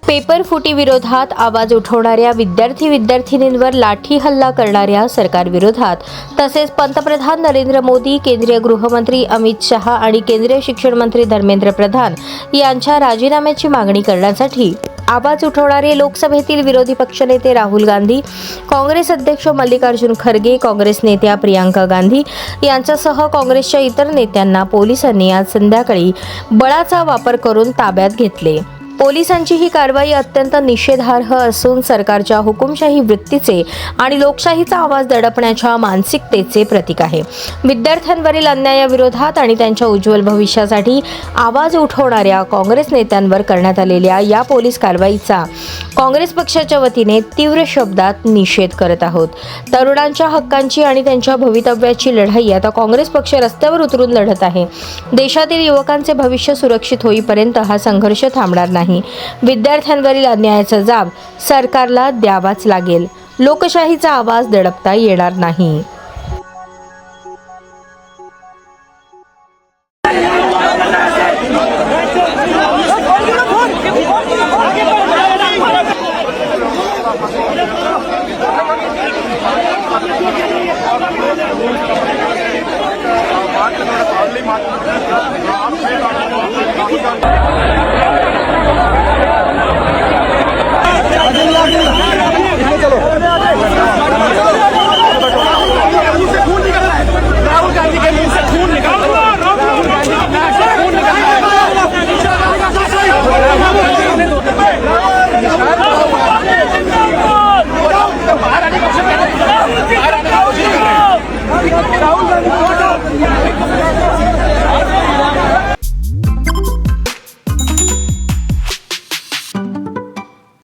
Paper फुटी विरोधात आवाज उठवणाऱ्या विद्यार्थिनींवर लाठी हल्ला करणाऱ्या सरकारविरोधात तसेच पंतप्रधान नरेंद्र मोदी, केंद्रीय गृहमंत्री अमित शहा आणि केंद्रीय शिक्षण मंत्री धर्मेंद्र प्रधान यांच्या राजीनाम्याची मागणी करण्यासाठी आवाज उठवणारे लोकसभेतील विरोधी पक्षनेते राहुल गांधी, काँग्रेस अध्यक्ष मल्लिकार्जुन खरगे, काँग्रेस नेत्या प्रियांका गांधी यांच्यासह काँग्रेसच्या इतर नेत्यांना पोलिसांनी आज संध्याकाळी बळाचा वापर करून ताब्यात घेतले। पोलिसांची ही कारवाई अत्यंत निषेधार्ह असून सरकारच्या हुकुमशाही वृत्तीचे आणि लोकशाहीचा आवाज दडपण्याच्या मानसिकतेचे प्रतीक आहे। विद्यार्थ्यांवरील अन्यायाविरोधात आणि त्यांच्या उज्ज्वल भविष्यासाठी आवाज उठवणाऱ्या काँग्रेस नेत्यांवर करण्यात आलेल्या या पोलीस कारवाईचा काँग्रेस पक्षाच्या वतीने तीव्र शब्दात निषेध करत आहोत। तरुणांच्या हक्कांची आणि त्यांच्या भवितव्याची लढाई आता काँग्रेस पक्ष रस्त्यावर उतरून लढत आहे। देशातील युवकांचे भविष्य सुरक्षित होईपर्यंत हा संघर्ष थांबणार नाही। विद्यार्थ्यांवरील अन्यायाचा जाब सरकारला द्यावाच लागेल। लोकशाहीचा आवाज दडपता येणार नाही। आप